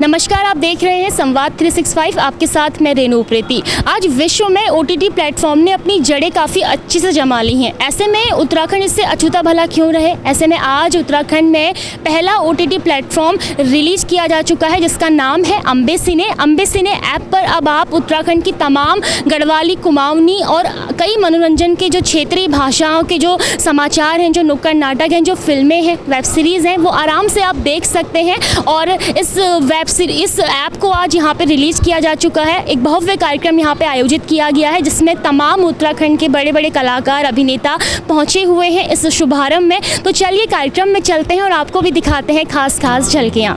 नमस्कार, आप देख रहे हैं संवाद 365। आपके साथ मैं रेणु उप्रेती। आज विश्व में OTT प्लेटफॉर्म ने अपनी जड़ें काफ़ी अच्छी से जमा ली हैं। ऐसे में उत्तराखंड इससे अछूता भला क्यों रहे? ऐसे में आज उत्तराखंड में पहला OTT प्लेटफॉर्म रिलीज़ किया जा चुका है जिसका नाम है अम्बे सिने। अम्बे सिने ऐप पर अब आप उत्तराखंड की तमाम गढ़वाली, कुमाऊनी और कई मनोरंजन के जो क्षेत्रीय भाषाओं के जो समाचार हैं, जो नुक्कड़ नाटक हैं, जो फिल्में हैं, वेब सीरीज़ हैं, वो आराम से आप देख सकते हैं। और इस ऐप को आज यहाँ पे रिलीज़ किया जा चुका है। एक भव्य कार्यक्रम यहाँ पे आयोजित किया गया है जिसमें तमाम उत्तराखंड के बड़े बड़े कलाकार, अभिनेता पहुँचे हुए हैं इस शुभारंभ में। तो चलिए कार्यक्रम में चलते हैं और आपको भी दिखाते हैं खास झलकियाँ।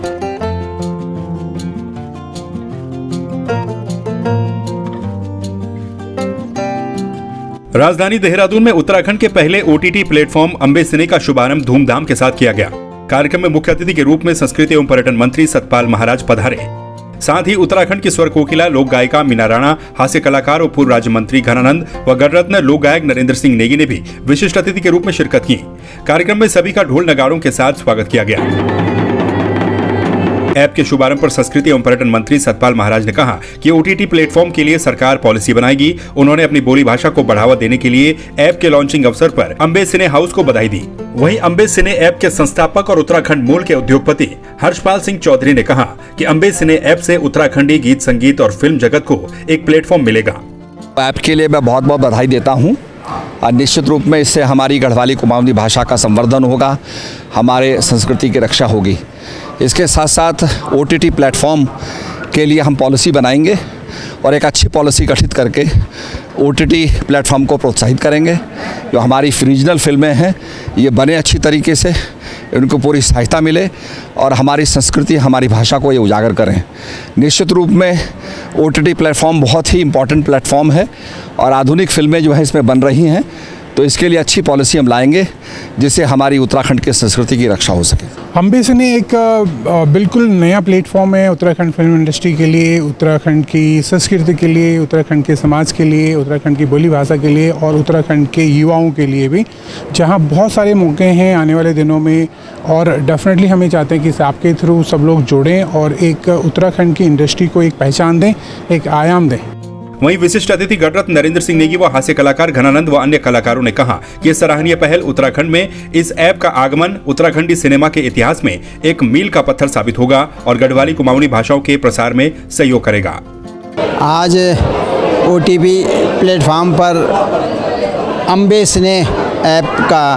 राजधानी देहरादून में उत्तराखंड के पहले OTT प्लेटफॉर्म अम्बे सिने का शुभारंभ धूमधाम के साथ किया गया। कार्यक्रम में मुख्य अतिथि के रूप में संस्कृति एवं पर्यटन मंत्री सतपाल महाराज पधारे। साथ ही उत्तराखंड की स्वर कोकिला, लोक गायिका मीना राणा, हास्य कलाकार और पूर्व राज्य मंत्री घनानंद व गणरत्न लोक गायक नरेंद्र सिंह नेगी ने भी विशिष्ट अतिथि के रूप में शिरकत की। कार्यक्रम में सभी का ढोल नगाड़ों के साथ स्वागत किया गया। ऐप के शुभारंभ पर संस्कृति एवं पर्यटन मंत्री सतपाल महाराज ने कहा कि OTT प्लेटफॉर्म के लिए सरकार पॉलिसी बनाएगी। उन्होंने अपनी बोली भाषा को बढ़ावा देने के लिए ऐप के लॉन्चिंग अवसर पर अम्बे सिने हाउस को बधाई दी। वहीं अम्बे सिने ऐप के संस्थापक और उत्तराखंड मूल के उद्योगपति हर्षपाल सिंह चौधरी ने कहा कि अम्बे सिने ऐप से उत्तराखंडी गीत संगीत और फिल्म जगत को एक प्लेटफॉर्म मिलेगा। ऐप के लिए मैं बहुत बहुत बधाई देता हूँ। निश्चित रूप में इससे हमारी गढ़वाली कुमाऊनी भाषा का संवर्धन होगा, हमारे संस्कृति की रक्षा होगी। इसके साथ साथ OTT प्लेटफॉर्म के लिए हम पॉलिसी बनाएंगे और एक अच्छी पॉलिसी गठित करके OTT प्लेटफॉर्म को प्रोत्साहित करेंगे। जो हमारी रीजनल फिल्में हैं ये बने अच्छी तरीके से, इनको पूरी सहायता मिले और हमारी संस्कृति, हमारी भाषा को ये उजागर करें। निश्चित रूप में OTT प्लेटफॉर्म बहुत ही इम्पॉर्टेंट प्लेटफॉर्म है और आधुनिक फिल्में जो हैं इसमें बन रही हैं, तो इसके लिए अच्छी पॉलिसी हम लाएंगे जिससे हमारी उत्तराखंड की संस्कृति की रक्षा हो सके। अम्बे सिने एक बिल्कुल नया प्लेटफॉर्म है उत्तराखंड फिल्म इंडस्ट्री के लिए, उत्तराखंड की संस्कृति के लिए, उत्तराखंड के समाज के लिए, उत्तराखंड की बोली भाषा के लिए और उत्तराखंड के युवाओं के लिए भी, जहां बहुत सारे मौके हैं आने वाले दिनों में। और डेफिनेटली हमें चाहते हैं कि इस ऐप के थ्रू सब लोग जुड़ें और एक उत्तराखंड की इंडस्ट्री को एक पहचान दें, एक आयाम दें। वहीं विशिष्ट अतिथि गणरत्न नरेंद्र सिंह नेगी व हास्य कलाकार घनानंद व अन्य कलाकारों ने कहा कि सराहनीय पहल उत्तराखंड में इस ऐप का आगमन उत्तराखंडी सिनेमा के इतिहास में एक मील का पत्थर साबित होगा और गढ़वाली कुमाऊनी भाषाओं के प्रसार में सहयोग करेगा। आज OTT प्लेटफॉर्म पर अम्बे सिने ऐप का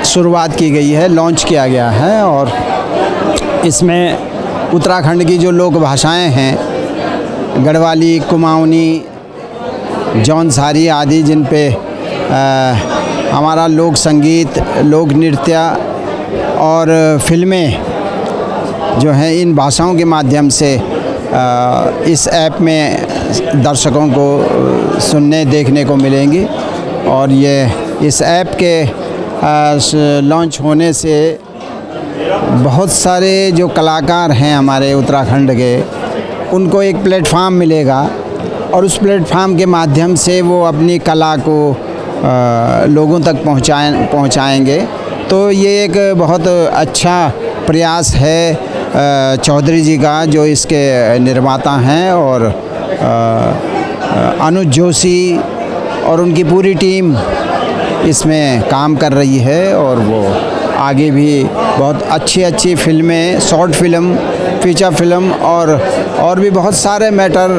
शुरुआत की गई है, लॉन्च किया गया है और इसमें उत्तराखंड की जो लोक भाषाएँ हैं, गढ़वाली, कुमाऊनी, जौनसारी आदि, जिन पे हमारा लोक संगीत, लोक नृत्य और फिल्में जो हैं, इन भाषाओं के माध्यम से इस ऐप में दर्शकों को सुनने देखने को मिलेंगी। और ये इस ऐप के लॉन्च होने से बहुत सारे जो कलाकार हैं हमारे उत्तराखंड के, उनको एक प्लेटफार्म मिलेगा और उस प्लेटफार्म के माध्यम से वो अपनी कला को लोगों तक पहुंचाएंगे। तो ये एक बहुत अच्छा प्रयास है चौधरी जी का, जो इसके निर्माता हैं, और अनुज जोशी और उनकी पूरी टीम इसमें काम कर रही है। और वो आगे भी बहुत अच्छी फिल्में, शॉर्ट फिल्म, फीचर फिल्म और भी बहुत सारे मैटर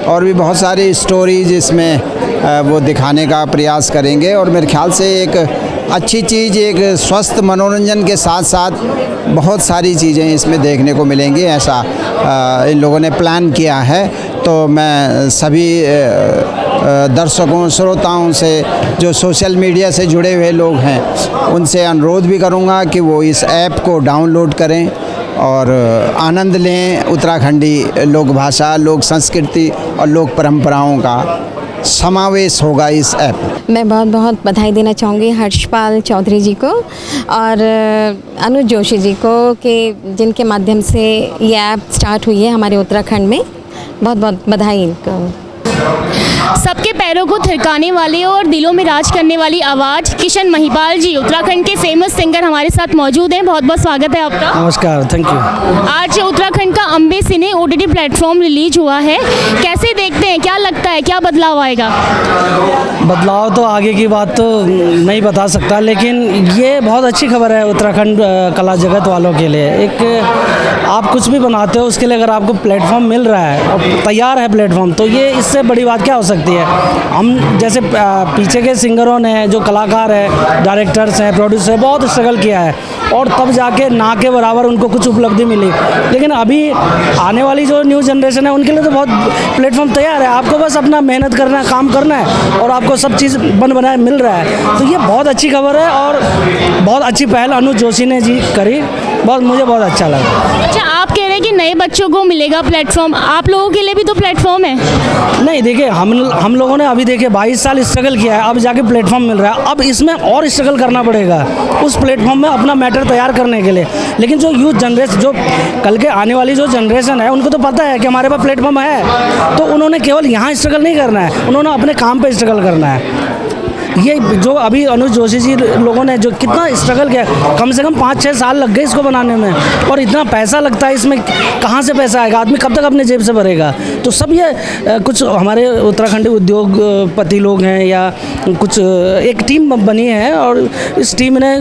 और भी बहुत सारी स्टोरीज इसमें वो दिखाने का प्रयास करेंगे। और मेरे ख्याल से एक अच्छी चीज़, एक स्वस्थ मनोरंजन के साथ साथ बहुत सारी चीज़ें इसमें देखने को मिलेंगी, ऐसा इन लोगों ने प्लान किया है। तो मैं सभी दर्शकों, श्रोताओं से, जो सोशल मीडिया से जुड़े हुए लोग हैं, उनसे अनुरोध भी करूंगा कि वो इस ऐप को डाउनलोड करें और आनंद लें। उत्तराखंडी लोक भाषा, लोक संस्कृति और लोक परंपराओं का समावेश होगा इस ऐप में। मैं बहुत बहुत बधाई देना चाहूँगी हर्षपाल चौधरी जी को और अनुज जोशी जी को, कि जिनके माध्यम से ये ऐप स्टार्ट हुई है हमारे उत्तराखंड में। बहुत बहुत बधाई इनको। सबके पैरों को थिरकाने वाले और दिलों में राज करने वाली आवाज़ किशन महिपाल जी उत्तराखंड के फेमस सिंगर हमारे साथ मौजूद हैं। बहुत बहुत स्वागत है आपका। नमस्कार, थैंक यू। आज उत्तराखंड का अम्बे सिने OTT प्लेटफॉर्म रिलीज हुआ है, कैसे देखते हैं, क्या लगता है, क्या बदलाव आएगा? बदलाव तो आगे की बात तो नहीं बता सकता, लेकिन ये बहुत अच्छी खबर है उत्तराखंड कला जगत वालों के लिए। एक आप कुछ भी बनाते हो उसके लिए अगर आपको प्लेटफॉर्म मिल रहा है और तैयार है प्लेटफॉर्म, तो ये इससे बड़ी बात क्या हो सकती है। हम जैसे पीछे के सिंगरों ने, जो कलाकार हैं, डायरेक्टर्स हैं, प्रोड्यूसर, बहुत स्ट्रगल किया है और तब जाके ना के बराबर उनको कुछ उपलब्धि मिली। लेकिन अभी आने वाली जो न्यू जनरेशन है उनके लिए तो बहुत प्लेटफॉर्म तैयार है। आपको बस अपना मेहनत करना है, काम करना है और आपको सब चीज़ बन बनाए मिल रहा है। तो ये बहुत अच्छी खबर है और बहुत अच्छी पहल अनुज जोशी ने जी करी, मुझे बहुत अच्छा लगा। अच्छा, आप कह रहे हैं कि नए बच्चों को मिलेगा प्लेटफॉर्म, आप लोगों के लिए भी तो प्लेटफॉर्म है। नहीं, देखिए हम लोगों ने अभी देखिए 22 साल स्ट्रगल किया है, अब जाके प्लेटफॉर्म मिल रहा है। अब इसमें और स्ट्रगल करना पड़ेगा उस प्लेटफॉर्म में अपना मैटर तैयार करने के लिए। लेकिन जो यूथ जनरेशन, जो कल के आने वाली जो जनरेशन है, उनको तो पता है कि हमारे पास प्लेटफॉर्म है, तो उन्होंने केवल यहाँ स्ट्रगल नहीं करना है, उन्होंने अपने काम पर स्ट्रगल करना है। ये जो अभी अनुज जोशी जी लोगों ने जो कितना स्ट्रगल किया, कम से कम 5-6 साल लग गए इसको बनाने में, और इतना पैसा लगता है इसमें, कहाँ से पैसा आएगा, आदमी कब तक अपने जेब से भरेगा। तो सब ये कुछ हमारे उत्तराखंडी उद्योगपति लोग हैं या कुछ एक टीम बनी है और इस टीम ने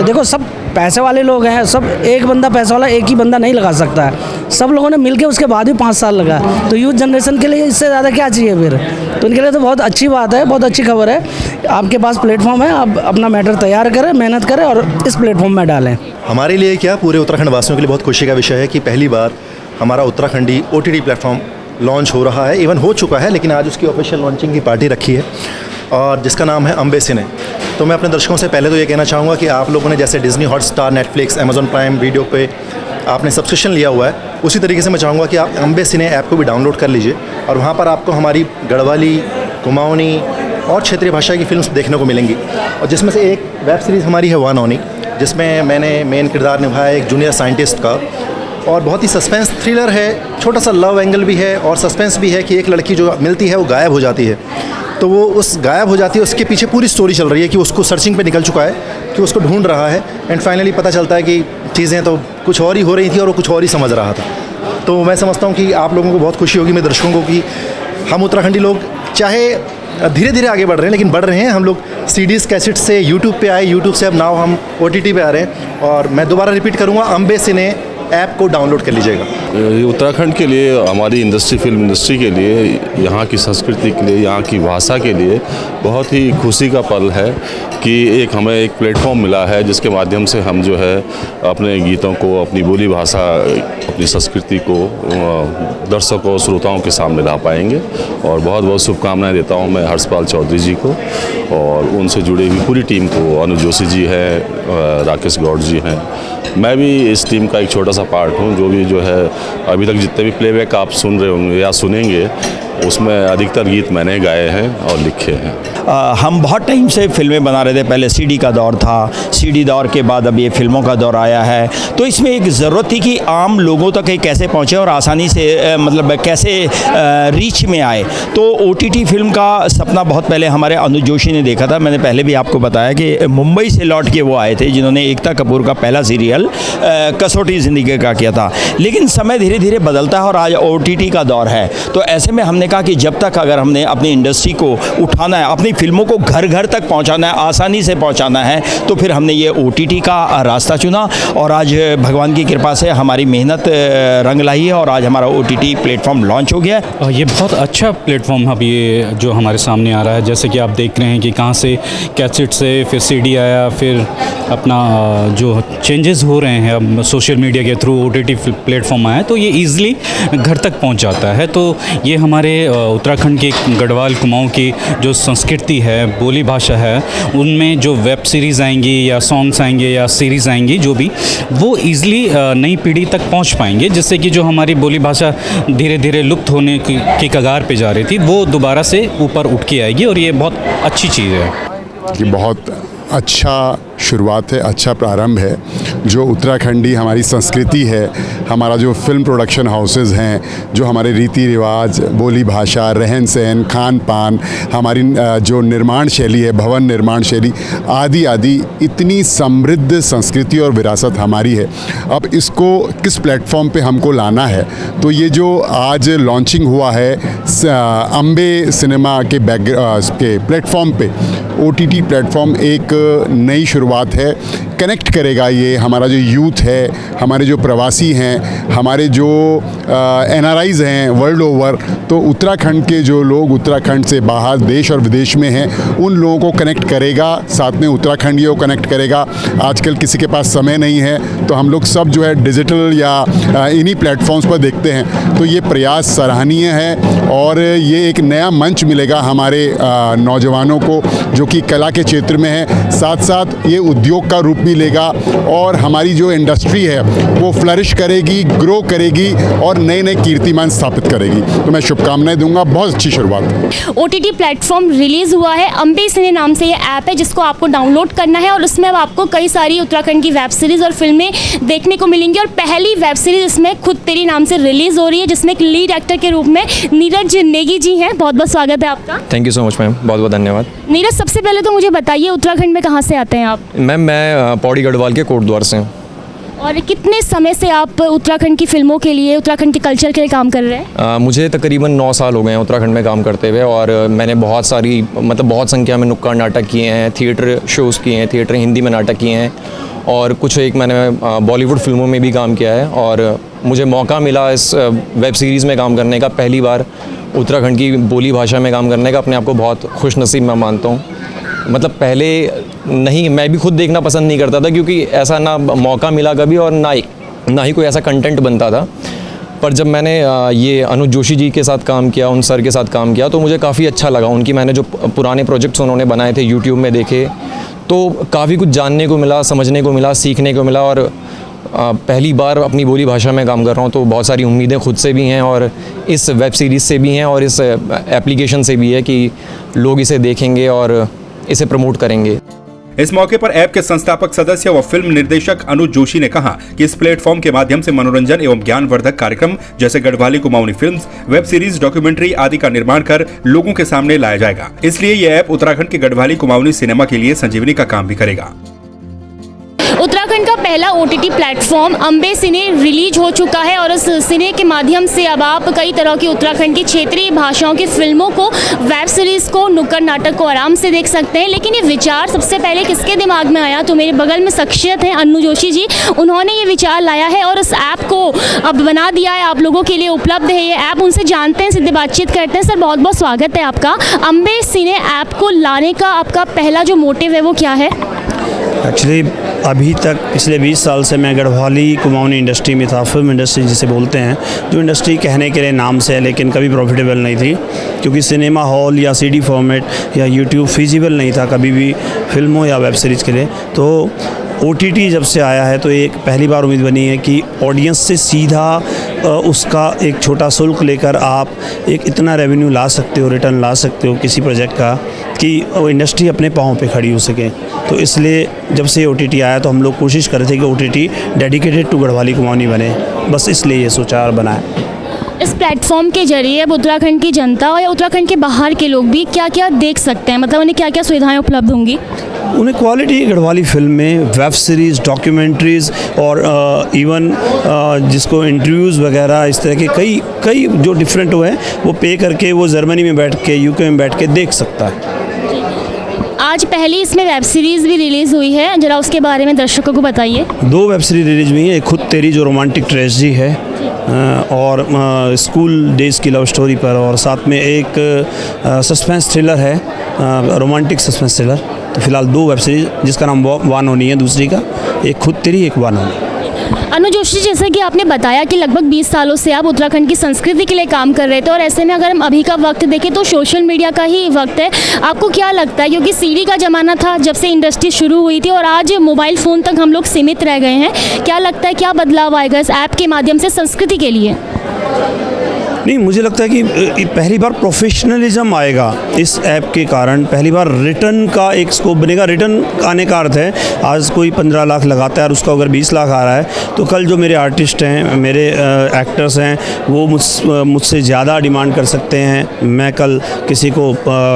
देखो सब पैसे वाले लोग हैं, सब एक बंदा पैसा वाला एक ही बंदा नहीं लगा सकता है, सब लोगों ने मिलके उसके बाद भी 5 साल लगा। तो यूथ जनरेशन के लिए इससे ज़्यादा क्या चाहिए फिर। तो उनके लिए तो बहुत अच्छी बात है, बहुत अच्छी खबर है। आपके पास प्लेटफॉर्म है, आप अपना मैटर तैयार करें, मेहनत करें और इस प्लेटफॉर्म में डालें। हमारे लिए क्या, पूरे उत्तराखंड वासियों के लिए बहुत खुशी का विषय है कि पहली बार हमारा उत्तराखंडी OTT प्लेटफॉर्म लॉन्च हो रहा है। इवन हो चुका है, लेकिन आज उसकी ऑफिशियल लॉन्चिंग की पार्टी रखी है और जिसका नाम है अम्बे सिने। तो मैं अपने दर्शकों से पहले तो ये कहना चाहूँगा कि आप लोगों ने जैसे Disney Hotstar, Netflix, Amazon prime video पे आपने सब्सक्रिप्शन लिया हुआ है, उसी तरीके से मैं चाहूँगा कि आप अम्बे सिने ऐप को भी डाउनलोड कर लीजिए और वहाँ पर आपको हमारी गढ़वाली, कुमाऊनी और क्षेत्रीय भाषा की फिल्म्स देखने को मिलेंगी। और जिसमें से एक वेब सीरीज़ हमारी है वानौनी, जिसमें मैंने मेन किरदार निभाया एक जूनियर साइंटिस्ट का, और बहुत ही सस्पेंस थ्रिलर है, छोटा सा लव एंगल भी है और सस्पेंस भी है कि एक लड़की जो मिलती है वो गायब हो जाती है। तो वो उस गायब हो जाती है, उसके पीछे पूरी स्टोरी चल रही है कि उसको सर्चिंग पे निकल चुका है, कि उसको ढूंढ रहा है, एंड फाइनली पता चलता है कि चीज़ें तो कुछ और ही हो रही थी और वो कुछ और ही समझ रहा था। तो मैं समझता हूँ कि आप लोगों को बहुत खुशी होगी, मेरे दर्शकों को, कि हम उत्तराखंडी लोग चाहे धीरे धीरे आगे बढ़ रहे हैं, लेकिन बढ़ रहे हैं। हम लोग CDs कैसेट से यूट्यूब पे आए, यूट्यूब से अब नाउ हम OTT पे आ रहे हैं। और मैं दोबारा रिपीट करूँगा, अम्बे सिने ऐप को डाउनलोड कर लीजिएगा। उत्तराखंड के लिए, हमारी इंडस्ट्री, फिल्म इंडस्ट्री के लिए, यहाँ की संस्कृति के लिए, यहाँ की भाषा के लिए बहुत ही खुशी का पल है कि हमें एक प्लेटफॉर्म मिला है जिसके माध्यम से हम जो है अपने गीतों को, अपनी बोली भाषा, अपनी संस्कृति को दर्शकों, श्रोताओं के सामने ला पाएंगे। और बहुत बहुत शुभकामनाएं देता हूँ मैं हर्षपाल चौधरी जी को और उनसे जुड़ी हुई पूरी टीम को। अनुज जोशी जी हैं, राकेश गौड़ जी हैं, मैं भी इस टीम का एक छोटा सा पार्ट हूँ। जो भी जो है अभी तक जितने भी प्लेबैक आप सुन रहे होंगे या सुनेंगे, उसमें अधिकतर गीत मैंने गाए हैं और लिखे हैं। हम बहुत टाइम से फिल्में बना रहे थे। पहले CD का दौर था, CD दौर के बाद अब ये फिल्मों का दौर आया है। तो इसमें एक ज़रूरत थी कि आम लोगों तक ये कैसे पहुँचे और आसानी से मतलब कैसे रीच में आए। तो OTT फिल्म का सपना बहुत पहले हमारे अनुज जोशी ने देखा था। मैंने पहले भी आपको बताया कि मुंबई से लौट के वो आए थे, जिन्होंने एकता कपूर का पहला सीरियल कसौटी ज़िंदगी का किया था। लेकिन समय धीरे धीरे बदलता है और आज OTT का दौर है। तो ऐसे में हमने कहा कि जब तक अगर हमने अपनी इंडस्ट्री को उठाना है, अपनी फिल्मों को घर घर तक पहुंचाना है, आसानी से पहुंचाना है, तो फिर हमने ये OTT का रास्ता चुना। और आज भगवान की कृपा से हमारी मेहनत रंग लाई है और आज हमारा OTT प्लेटफॉर्म लॉन्च हो गया है। ये बहुत अच्छा प्लेटफॉर्म अब ये जो हमारे सामने आ रहा है, जैसे कि आप देख रहे हैं कि कहाँ से कैसेट से फिर CD आया, फिर अपना जो चेंजेस हो रहे हैं अब सोशल मीडिया के थ्रू OTT प्लेटफॉर्म आया, तो ये ईज़िली घर तक पहुँच जाता है। तो ये हमारे उत्तराखंड के गढ़वाल, कुमाऊँ की जो संस्कृति है, बोली भाषा है, उनमें जो वेब सीरीज़ आएंगी या सॉन्ग्स आएंगे या सीरीज़ आएंगी, जो भी वो ईज़िली नई पीढ़ी तक पहुंच पाएंगे, जिससे कि जो हमारी बोली भाषा धीरे धीरे लुप्त होने की कगार पे जा रही थी, वो दोबारा से ऊपर उठ के आएगी। और ये बहुत अच्छी चीज़ है। कि बहुत अच्छा शुरुआत है, अच्छा प्रारंभ है जो उत्तराखंडी हमारी संस्कृति है, हमारा जो फिल्म प्रोडक्शन हाउसेस हैं, जो हमारे रीति रिवाज, बोली भाषा, रहन सहन, खान पान, हमारी जो निर्माण शैली है, भवन निर्माण शैली आदि आदि, इतनी समृद्ध संस्कृति और विरासत हमारी है। अब इसको किस प्लेटफॉर्म पे हमको लाना है, तो ये जो आज लॉन्चिंग हुआ है अम्बे सिनेमा के प्लेटफॉर्म पे, OTT प्लेटफॉर्म एक नई शुरुआत है। कनेक्ट करेगा ये हमारा जो यूथ है, हमारे जो प्रवासी हैं, हमारे जो NRIs हैं वर्ल्ड ओवर, तो उत्तराखंड के जो लोग उत्तराखंड से बाहर देश और विदेश में हैं, उन लोगों को कनेक्ट करेगा, साथ में उत्तराखंडियों को कनेक्ट करेगा। आजकल किसी के पास समय नहीं है, तो हम लोग सब जो है डिजिटल या इन्हीं प्लेटफॉर्म्स पर देखते हैं। तो ये प्रयास सराहनीय है और ये एक नया मंच मिलेगा हमारे नौजवानों को जो कि कला के क्षेत्र में है, साथ साथ ये उद्योग का रूप भी लेगा और हमारी जो इंडस्ट्री है वो फ्लरिश करेगी, ग्रो करेगी और नए नए कीर्तिमान स्थापित करेगी। तो मैं शुभकामनाएं दूंगा, बहुत अच्छी शुरुआत। OTT प्लेटफॉर्म रिलीज़ हुआ है, अम्बे सिने नाम से ये ऐप है जिसको आपको डाउनलोड करना है और उसमें अब आपको कई सारी उत्तराखंड की वेब सीरीज़ और फिल्में देखने को मिलेंगी। और पहली वेब सीरीज़ इसमें खुद तेरी नाम से रिलीज़ हो रही है, जिसमें एक लीड एक्टर के रूप में नीरज नेगी जी हैं। बहुत बहुत स्वागत है आपका। Thank you so much ma'am, बहुत बहुत धन्यवाद। नीरज, सबसे पहले तो मुझे बताइए उत्तराखंड में कहाँ से आते हैं आप? मैम मैं पौड़ी गढ़वाल के कोटद्वार से हूँ। और कितने समय से आप उत्तराखंड की फिल्मों के लिए, उत्तराखंड के कल्चर के लिए काम कर रहे हैं? मुझे तकरीबन 9 साल हो गए हैं उत्तराखंड में काम करते हुए और मैंने बहुत सारी बहुत संख्या में नुक्कड़ नाटक किए हैं, थिएटर शोज़ किए हैं, थिएटर हिंदी में नाटक किए हैं और कुछ एक मैंने बॉलीवुड फिल्मों में भी काम किया है। और मुझे मौका मिला इस वेब सीरीज़ में काम करने का, पहली बार उत्तराखंड की बोली भाषा में काम करने का। अपने आप को बहुत खुशनसीब मैं मानता हूँ। पहले नहीं, मैं भी खुद देखना पसंद नहीं करता था क्योंकि ऐसा ना मौका मिला कभी और ना ही कोई ऐसा कंटेंट बनता था। पर जब मैंने ये अनुज जोशी जी के साथ काम किया, उन सर के साथ काम किया, तो मुझे काफ़ी अच्छा लगा। उनकी मैंने जो पुराने प्रोजेक्ट्स उन्होंने बनाए थे यूट्यूब में देखे, तो काफ़ी कुछ जानने को मिला, समझने को मिला, सीखने को मिला। और पहली बार अपनी बोली भाषा में काम कर रहा हूँ, तो बहुत सारी उम्मीदें खुद से भी हैं और इस वेब सीरीज़ से भी हैं और इस एप्लीकेशन से भी है कि लोग इसे देखेंगे और इसे प्रमोट करेंगे। इस मौके पर ऐप के संस्थापक सदस्य व फिल्म निर्देशक अनुज जोशी ने कहा कि इस प्लेटफॉर्म के माध्यम से मनोरंजन एवं ज्ञानवर्धक कार्यक्रम जैसे Garhwali Kumaoni films, web series, documentary आदि का निर्माण कर लोगों के सामने लाया जाएगा। इसलिए यह ऐप उत्तराखंड के गढ़वाली कुमाऊनी सिनेमा के लिए संजीवनी का काम भी करेगा। उत्तराखंड का पहला OTT प्लेटफॉर्म अम्बे सिने रिलीज हो चुका है और उस सिने के माध्यम से अब आप कई तरह की उत्तराखंड की क्षेत्रीय भाषाओं की फिल्मों को, वेब सीरीज़ को, नुक्कड़ नाटक को आराम से देख सकते हैं। लेकिन ये विचार सबसे पहले किसके दिमाग में आया? तो मेरे बगल में शख्सियत है अनुज जोशी जी, उन्होंने ये विचार लाया है और इस ऐप को अब बना दिया है, आप लोगों के लिए उपलब्ध है ये ऐप। उनसे जानते हैं, सीधे बातचीत करते हैं। सर, बहुत बहुत स्वागत है आपका। अम्बे सिने ऐप को लाने का आपका पहला जो मोटिव है वो क्या है? एक्चुअली अभी तक पिछले 20 साल से मैं गढ़वाली कुमाऊनी इंडस्ट्री में था, फिल्म इंडस्ट्री जिसे बोलते हैं, जो इंडस्ट्री कहने के लिए नाम से है लेकिन कभी प्रॉफिटेबल नहीं थी क्योंकि सिनेमा हॉल या CD फॉर्मेट या यूट्यूब फिजिबल नहीं था कभी भी फिल्मों या वेब सीरीज़ के लिए। तो OTT जब से आया है तो एक पहली बार उम्मीद बनी है कि ऑडियंस से सीधा उसका एक छोटा शुल्क लेकर आप एक इतना रेवेन्यू ला सकते हो, रिटर्न ला सकते हो किसी प्रोजेक्ट का कि वो इंडस्ट्री अपने पाँव पे खड़ी हो सके। तो इसलिए जब से OTT आया तो हम लोग कोशिश कर रहे थे कि OTT dedicated to Garhwali Kumaoni बने, बस इसलिए ये सोचा बनाया। इस प्लेटफॉर्म के जरिए अब उत्तराखंड की जनता और या उत्तराखंड के बाहर के लोग भी क्या क्या देख सकते हैं? उन्हें क्या क्या सुविधाएं उपलब्ध होंगी? उन्हें क्वालिटी गढ़वाली फिल्में, वेब सीरीज़, डॉक्यूमेंट्रीज़ और इवन जिसको इंटरव्यूज़ वगैरह इस तरह के कई जो डिफरेंट हुए हैं वो पे करके वो जर्मनी में बैठ के, UK में बैठ के देख सकता है। आज पहली इसमें वेब सीरीज़ भी रिलीज़ हुई है, जरा उसके बारे में दर्शकों को बताइए। 2 वेब सीरीज़ रिलीज हुई हैं, एक खुद तेरी जो रोमांटिक ट्रेजेडी है और स्कूल डेज़ की लव स्टोरी पर, और साथ में एक सस्पेंस थ्रिलर है, रोमांटिक सस्पेंस थ्रिलर। तो फिलहाल 2 वेब सीरीज़ जिसका नाम वानोनी है, दूसरी का एक खुद तेरी, एक वानोनी। अनुज जोशी, जैसा कि आपने बताया कि लगभग 20 सालों से आप उत्तराखंड की संस्कृति के लिए काम कर रहे थे और ऐसे में अगर हम अभी का वक्त देखें तो सोशल मीडिया का ही वक्त है। आपको क्या लगता है, क्योंकि CD का ज़माना था जब से इंडस्ट्री शुरू हुई थी और आज मोबाइल फ़ोन तक हम लोग सीमित रह गए हैं, क्या लगता है क्या बदलाव आएगा इस ऐप के माध्यम से संस्कृति के लिए? नहीं, मुझे लगता है कि पहली बार प्रोफेशनलिज्म आएगा इस ऐप के कारण। पहली बार रिटर्न का एक स्कोप बनेगा। रिटर्न आने का अर्थ है आज कोई 15 लाख लगाता है और उसका अगर 20 लाख आ रहा है तो कल जो मेरे आर्टिस्ट हैं, मेरे एक्टर्स हैं, वो मुझसे ज़्यादा डिमांड कर सकते हैं। मैं कल किसी को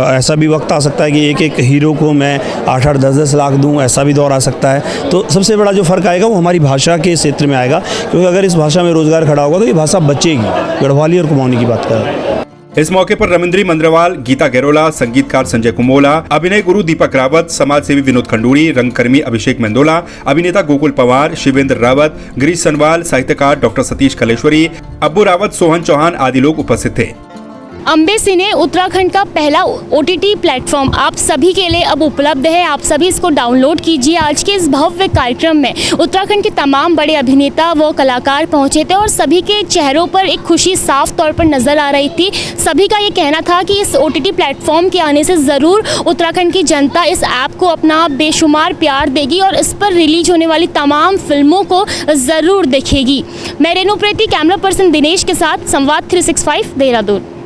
ऐसा भी वक्त आ सकता है कि एक एक हीरो को मैं 8-8, 10-10 लाख दूं, ऐसा भी दौर आ सकता है। तो सबसे बड़ा जो फ़र्क आएगा वो हमारी भाषा के क्षेत्र में आएगा, क्योंकि अगर इस भाषा में रोज़गार खड़ा होगा तो ये भाषा बचेगी। गढ़वाली और कुमाऊनी की बात करें। इस मौके पर रविंद्री मंद्रवाल, गीता गेरोला, संगीतकार संजय कुमोला, अभिनय गुरु दीपक रावत, समाजसेवी विनोद खंडूरी, रंगकर्मी अभिषेक मेंदोला, अभिनेता गोकुल पवार, शिवेंद्र रावत, गिरीश सनवाल, साहित्यकार डॉक्टर सतीश कलेश्वरी, अब्बू रावत, सोहन चौहान आदि लोग उपस्थित थे। अम्बे सिने उत्तराखंड का पहला OTT प्लेटफॉर्म आप सभी के लिए अब उपलब्ध है। आप सभी इसको डाउनलोड कीजिए। आज के इस भव्य कार्यक्रम में उत्तराखंड के तमाम बड़े अभिनेता व कलाकार पहुंचे थे और सभी के चेहरों पर एक खुशी साफ तौर पर नजर आ रही थी। सभी का ये कहना था कि इस OTT प्लेटफॉर्म के आने से ज़रूर उत्तराखंड की जनता इस ऐप को अपना बेशुमार प्यार देगी और इस पर रिलीज होने वाली तमाम फिल्मों को ज़रूर देखेगी। मैं रेणु प्रीति, कैमरा पर्सन दिनेश के साथ, संवाद 365 देहरादून।